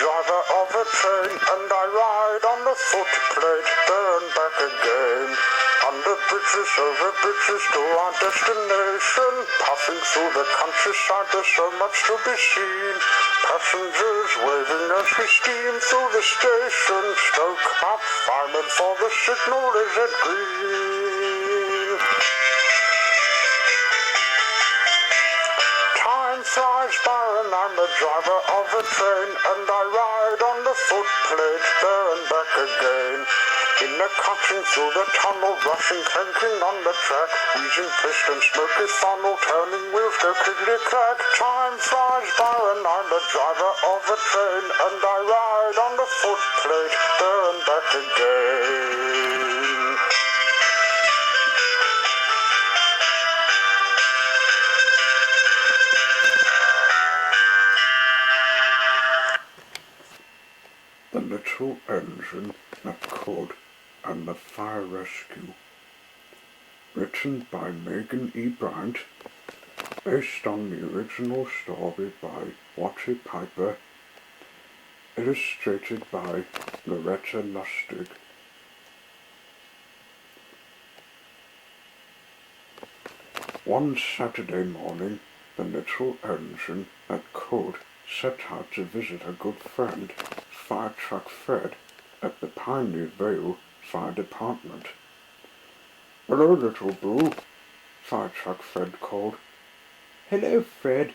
driver of a train, and I ride on the footplate, there and back again. Under bridges, over bridges to our destination, passing through the countryside, there's so much to be seen. Passengers waving as we steam through the station, stoke up firemen for the signal is at green. Time flies by and I'm the driver of a train, and I ride on the footplate, there and back again. In the cutting through the tunnel, rushing, clanking on the track, wheezing piston, smoky funnel, turning wheels go clickety-clack. Time flies by and I'm the driver of a train, and I ride on the footplate, there and back again. The Little Engine That Could and the Fire Rescue. Written by Megan E. Bryant, based on the original story by Watty Piper, illustrated by Loretta Lustig. One Saturday morning, the little engine that could set out to visit a good friend, Fire Truck Fred, at the Piney Vale Fire Department. "Hello, Little Boo," Fire Truck Fred called. "Hello, Fred,"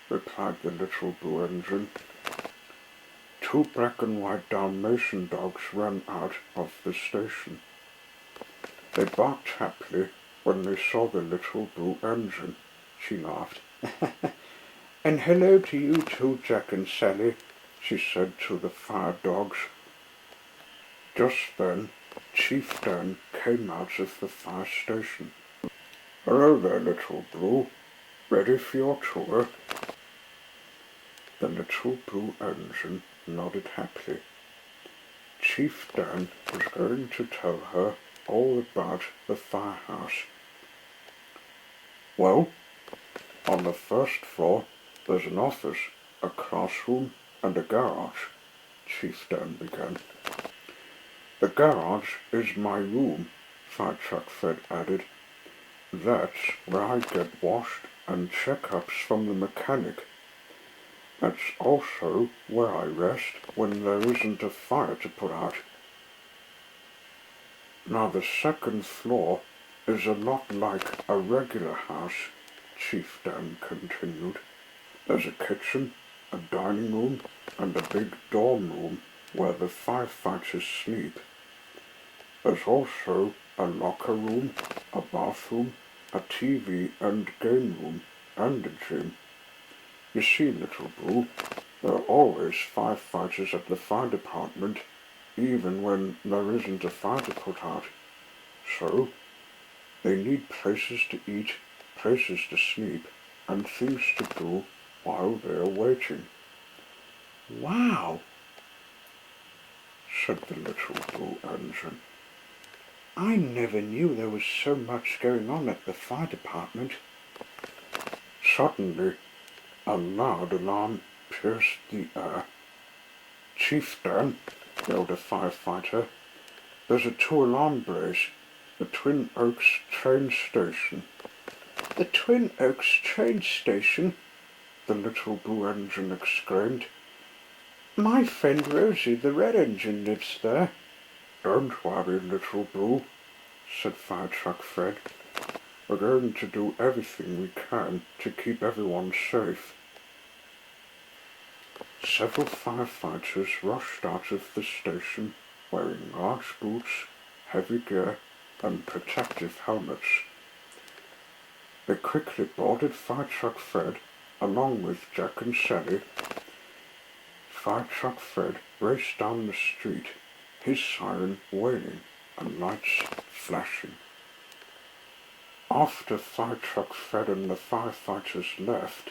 replied the Little Boo engine. Two black and white Dalmatian dogs ran out of the station. They barked happily when they saw the Little Boo engine. She laughed. "And hello to you too, Jack and Sally," she said to the fire dogs. Just then, Chief Dan came out of the fire station. "Hello there, Little Boo. Ready for your tour?" The Little Boo engine nodded happily. Chief Dan was going to tell her all about the firehouse. "Well, on the first floor, there's an office, a classroom, and a garage," Chief Dan began. "The garage is my room," Fire Truck Fred added. "That's where I get washed and checkups from the mechanic. That's also where I rest when there isn't a fire to put out. Now the second floor is a lot like a regular house," Chief Dan continued. "There's a kitchen, a dining room, and a big dorm room where the firefighters sleep. There's also a locker room, a bathroom, a TV and game room, and a gym. You see, Little Boo, there are always firefighters at the fire department, even when there isn't a fire to put out. So, they need places to eat, places to sleep, and things to do while they're waiting." "Wow," said the Little Boo engine. "I never knew there was so much going on at the fire department." Suddenly, a loud alarm pierced the air. "Chief Dan," yelled a firefighter, "there's a two-alarm blaze. The Twin Oaks train station." "The Twin Oaks train station?" the Little Boo engine exclaimed. "My friend Rosie, the red engine, lives there." "Don't worry, Little Boo," said Fire Truck Fred. "We're going to do everything we can to keep everyone safe." Several firefighters rushed out of the station wearing large boots, heavy gear, and protective helmets. They quickly boarded Fire Truck Fred along with Jack and Sally. Fire Truck Fred raced down the street, his siren wailing and lights flashing. After Fire Truck Fred and the firefighters left,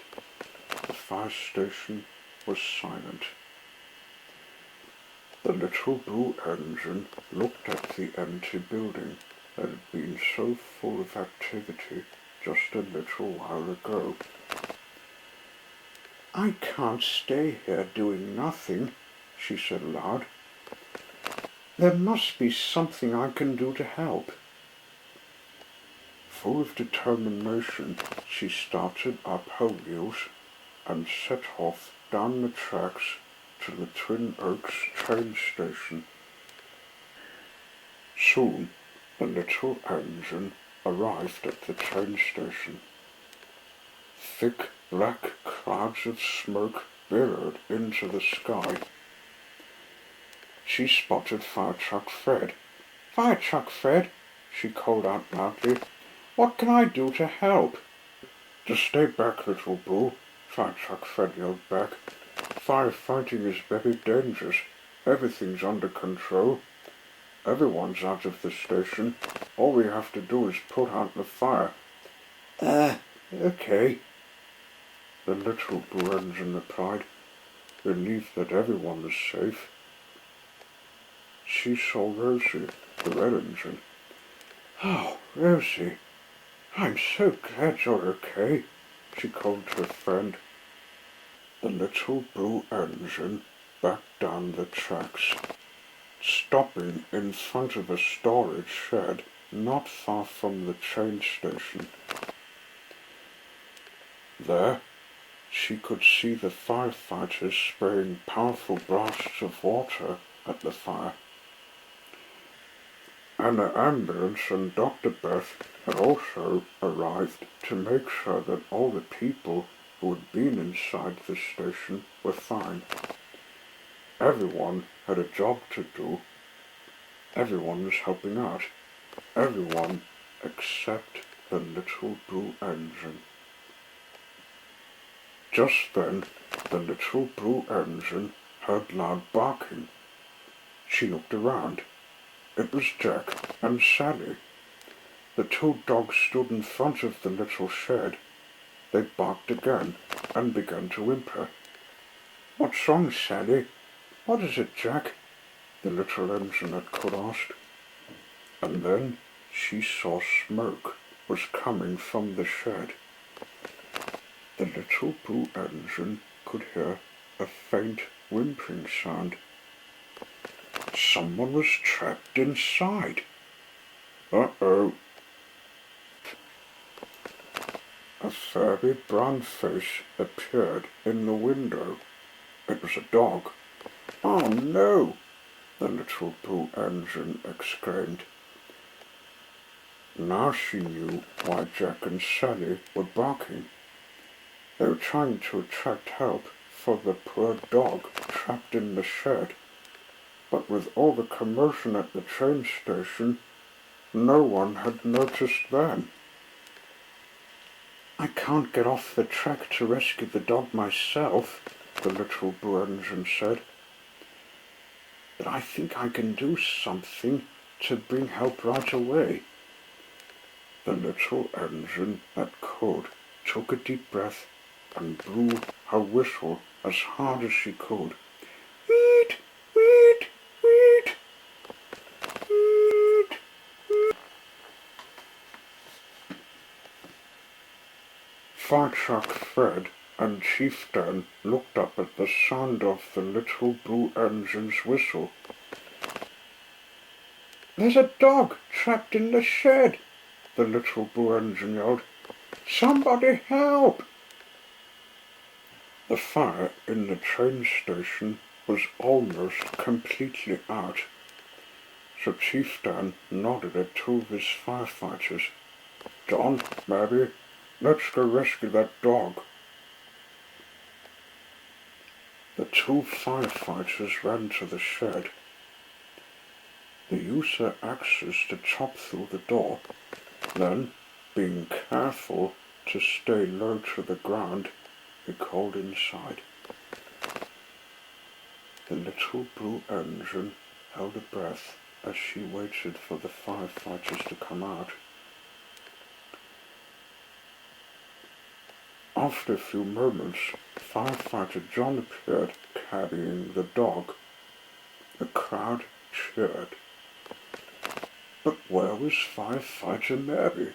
the fire station was silent. The Little Boo engine looked at the empty building that had been so full of activity just a little while ago. I can't stay here doing nothing, she said aloud. There must be something I can do to help. Full of determination, she started up her wheels and set off down the tracks to the Twin Oaks train station. Soon, the little engine arrived at the train station. Thick black clouds of smoke billowed into the sky. She spotted Fire Truck Fred. "Fire Truck Fred," she called out loudly. "What can I do to help?" "Just stay back, little boo," Fire Truck Fred yelled back. "Firefighting is very dangerous. Everything's under control. Everyone's out of the station. All we have to do is put out the fire." Okay," the little blue engine replied, relieved that everyone was safe. She saw Rosie, the red engine. "Oh, Rosie, I'm so glad you're okay," she called to a friend. The little blue engine backed down the tracks, stopping in front of a storage shed not far from the train station. There, she could see the firefighters spraying powerful blasts of water at the fire. And the ambulance and Dr. Beth had also arrived to make sure that all the people who had been inside the station were fine. Everyone had a job to do. Everyone was helping out. Everyone except the little blue engine. Just then, the little blue engine heard loud barking. She looked around. It was Jack and Sally. The two dogs stood in front of the little shed. They barked again and began to whimper. "What's wrong, Sally? What is it, Jack?" the little engine could ask. And then she saw smoke was coming from the shed. The little blue engine could hear a faint whimpering sound. Someone was trapped inside. Uh-oh. A furry brown face appeared in the window. It was a dog. "Oh no!" the little blue engine exclaimed. Now she knew why Jack and Sally were barking. They were trying to attract help for the poor dog trapped in the shed. But with all the commotion at the train station, no one had noticed them. "I can't get off the track to rescue the dog myself," the little blue engine said. "But I think I can do something to bring help right away." The little engine that could took a deep breath and blew her whistle as hard as she could. "Weet, weet, weet, weet, weet." Fire Truck Fred and Chieftain looked up at the sound of the little blue engine's whistle. "There's a dog trapped in the shed," the little blue engine yelled. "Somebody help!" The fire in the train station was almost completely out, so Chieftain nodded at two of his firefighters. "John, Mary, let's go rescue that dog." The two firefighters ran to the shed. They used their axes to chop through the door. Then, being careful to stay low to the ground, they crawled inside. The little blue engine held her breath as she waited for the firefighters to come out. After a few moments, Firefighter John appeared carrying the dog. The crowd cheered. But where was Firefighter Mary?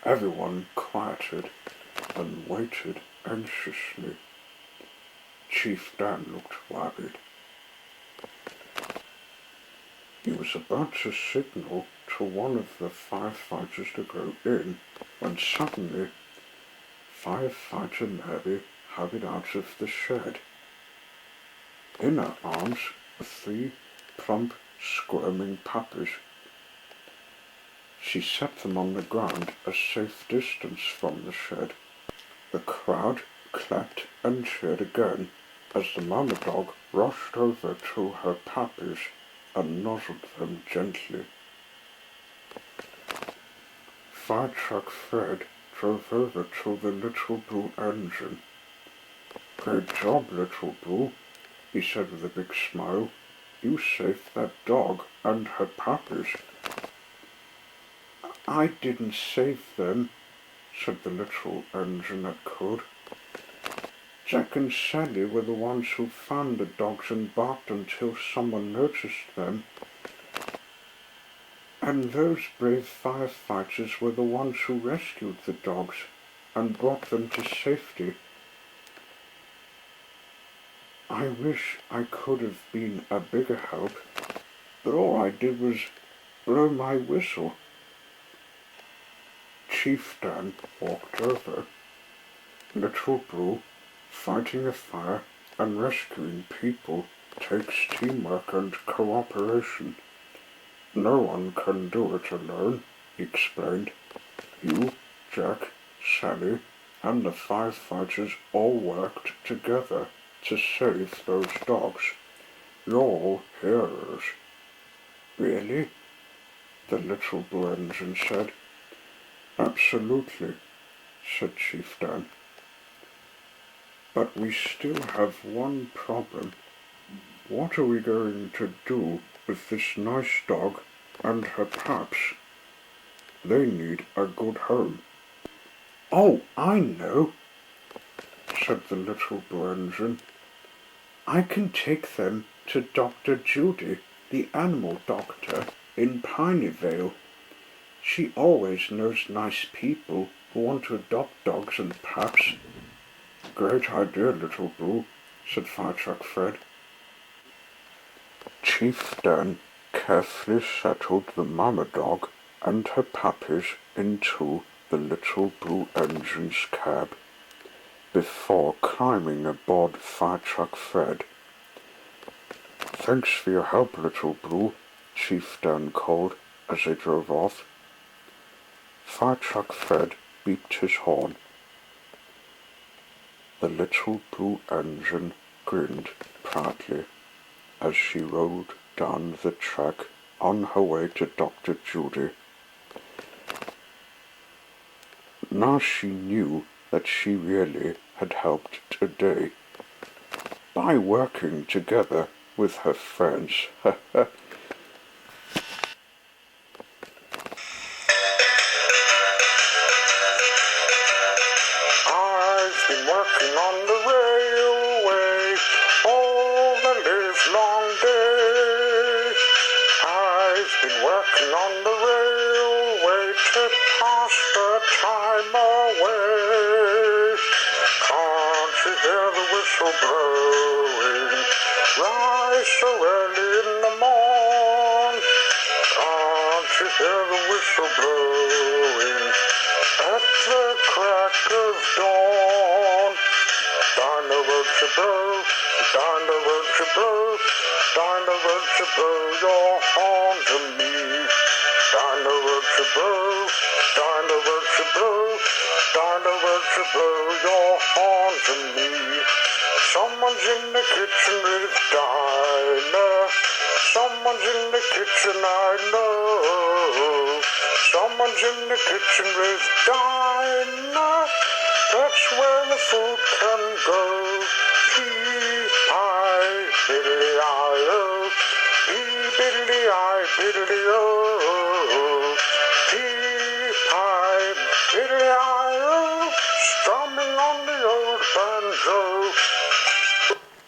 Everyone quieted and waited anxiously. Chief Dan looked worried. He was about to signal to one of the firefighters to go in when suddenly Firefighter Mary hurried out of the shed. In her arms were 3 plump, squirming puppies. She set them on the ground a safe distance from the shed. The crowd clapped and cheered again as the mama dog rushed over to her puppies and nuzzled them gently. Fire truck Fred drove over to the Little Blue engine. "Great job, Little Blue," he said with a big smile. "You saved that dog and her puppies." "I didn't save them," said the little engine that could. "Jack and Sally were the ones who found the dogs and barked until someone noticed them. And those brave firefighters were the ones who rescued the dogs and brought them to safety. I wish I could have been a bigger help, but all I did was blow my whistle." Chief Dan walked over. Little Blue, fighting a fire and rescuing people takes teamwork and cooperation. "No one can do it alone," he explained. "You, Jack, Sally, and the firefighters all worked together to save those dogs. You're all heroes." "Really?" the Little Blue engine said. "Absolutely," said Chief Dan. "But we still have one problem. What are we going to do with this nice dog and her pups? They need a good home." "Oh, I know," said the Little Blue engine. "I can take them to Dr. Judy, the animal doctor in Pineyvale. She always knows nice people who want to adopt dogs and pups." "Great idea, Little Blue," said Firetruck Fred. Chief Dan carefully settled the mama dog and her puppies into the Little Blue engine's cab before climbing aboard Firetruck Fred. "Thanks for your help, Little Blue," Chief Dan called as they drove off. Firetruck Fred beeped his horn. The Little Blue engine grinned proudly as she rolled down the track on her way to Dr. Judy. Now she knew that she really had helped today by working together with her friends. "I've been working on the railway all the livelong day. I've been working on the railway to pass the time away. Can't you hear the whistle blowing? Rise so early in the morn. Can't you hear the whistle blowing at the crack of dawn? Down the road to blow, down the road to blow, down the road to blow your horn to me. Down the road to blow, down the road to blow, down the road to blow your horn to me. Someone's in the kitchen with Dinah. Someone's in the kitchen, I know. Someone's in the kitchen with Dinah. That's where the food can go. P-I, biddly-I-O, P-biddly-I, biddly-O.